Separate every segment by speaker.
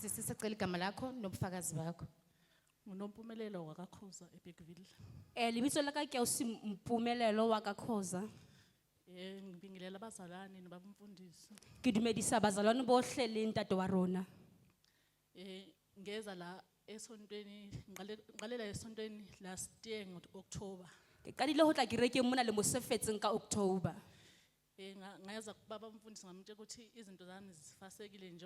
Speaker 1: Sisi sicela igama lakho nobufakazi bakho.
Speaker 2: Unompumelelo wakakhoza eBigville.
Speaker 3: Lebitso la ka ke Mpumelelo wa Kakhoza.
Speaker 2: Ngibingelela abazalwane nabamfundisi.
Speaker 3: Ke dumedisa bazalwane bohle le ntate wa rona.
Speaker 2: Ngeza la esontweni ngiqalela esontweni last year ngo-October.
Speaker 3: Ke qadile ho tla kerekeng mona le mosefetseng ka October.
Speaker 2: Ngayeza kubaba umfundisi ngamtshela ukuthi izinto zami zifasekile nje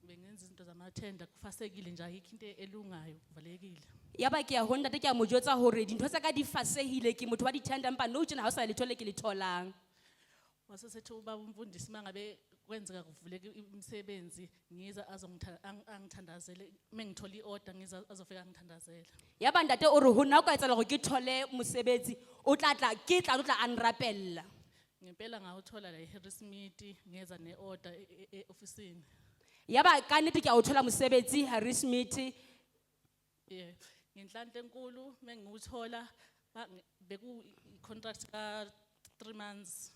Speaker 2: bengenza izinto zamathenda kufasekile nje ayikho into elungayo kuvalekile.
Speaker 3: Yaba ke ya ho ntate ke a mo jwetsa hore dintho tsa ka di fasehile ke motho wa ditenda mpa no tjena ha o sa le thole ke le tholang.
Speaker 2: Wasesethi ubaba umfundisi mangabe kwenzeka kuvuleke umsebenzi ngiza angithandazele mengithola iorder ngiza azofika ngithandazela.
Speaker 3: Yaba ntate o re ho nna ka etsa le go ke thole mosebetsi o tla tla anrapella.
Speaker 2: Ngempela ngawuthola la eHarrismith ngeza neorder eofisini.
Speaker 3: Yaba ka nnete ke a o thola mosebetsi Harrismith.
Speaker 2: Ngenhlanhla enkulu mengiwuthola beku contract ka 3 months.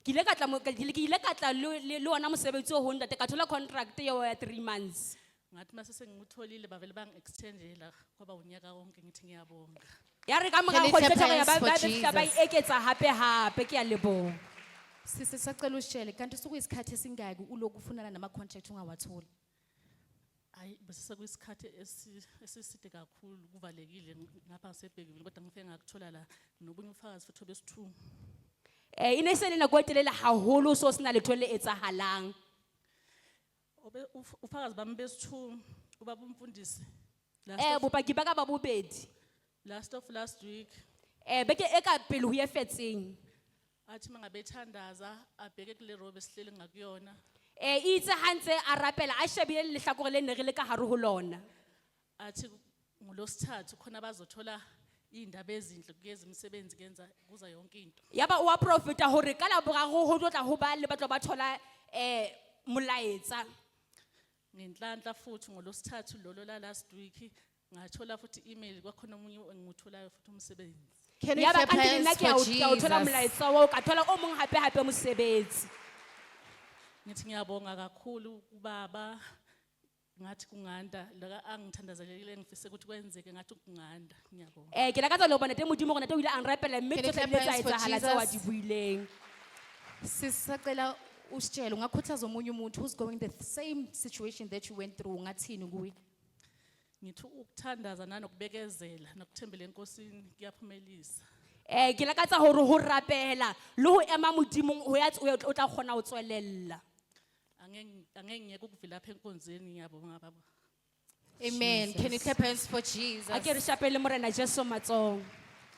Speaker 3: Ke ile ka tla le wona mosebetsi o ho ntate ka thola contract ya 3 months.
Speaker 2: Ngathi mase sengitholile bavele bangi-extendela kwaba unyaka wonke ngithi ngiyabonga.
Speaker 3: Ya re ka mora
Speaker 1: Can you
Speaker 3: go
Speaker 1: clap
Speaker 3: tshela ya
Speaker 1: hands for
Speaker 3: ba ba
Speaker 1: Jesus?
Speaker 3: eketsa hape ke a leboha.
Speaker 1: Sisi sacela usishele kanti sukuyisikhathi esingaki uloku ufunana nama contract ungawatholi.
Speaker 2: Hayi bese kuyisikhathi esiside kakhulu kuvalekile ngapha ngaseBigville kodwa ngifike ngakuthola la nobunye ufakazi futhi obesithu.
Speaker 3: Ine se le nako e telele haholo so sena letho le etsahalang.
Speaker 2: Ufakazi bami besithu ubaba umfundisi.
Speaker 3: Bopaki ba ka ba bobedi.
Speaker 2: Last week
Speaker 3: Beke e ka pele ho ye fetseng.
Speaker 2: athi mangabe ethandaza abheke kule robe sihlele ngakuyona.
Speaker 3: Itse hantse a rapela a shebile le hlakore le ne re le ka hare ho lona.
Speaker 2: Athi ngolosithathu khona bazothola indaba ezinhle kuyeza imisebenzi kenza kuza yonke into.
Speaker 3: Yaba wa profeta hore ka la boraro ho tla ho ba le batlo ba thola molaetsa.
Speaker 2: Ngenhlanhla futhi ngolosithathu lolo la last week ngathola futhi email kwakhona umunye engitholayo futhi umsebenzi.
Speaker 1: Can you
Speaker 3: Yaba
Speaker 1: clap
Speaker 3: ka nna
Speaker 1: hands
Speaker 3: ke a
Speaker 1: for
Speaker 3: o thola
Speaker 1: Jesus?
Speaker 3: molaetsa wa ka thola o mong hape mosebetsi.
Speaker 2: Ngithi ngiyabonga kakhulu ubaba ngathi kunganda la angithandazelekile ngifise ukuthi kwenzeke ngathi kunganda ngiyabonga.
Speaker 3: Ke la ka tsa lo bona te modimo rona te o ile a nrapela mme
Speaker 1: Can you
Speaker 3: ke tla
Speaker 1: clap
Speaker 3: tsa
Speaker 1: hands for
Speaker 3: etsahala tsa wa
Speaker 1: Jesus?
Speaker 3: di buileng.
Speaker 1: Sisi sacela usishele ungakhuthaza omunye umuntu who's going the same situation that you went through ngathini kuye.
Speaker 2: Ngithi ukuthandaza nanokubekezela nokuthembela enkosini kuyaphumelisa.
Speaker 3: Ke la ka tsa hore ho rapela le ho ema modimong ho ya o tla kgona ho tswelella.
Speaker 2: Angeke ngiyeke ukuvela lapha enkonzweni ngiyabonga baba.
Speaker 1: Amen. Can you clap hands for Jesus?
Speaker 3: A ke re shapele morena Jesu matsong.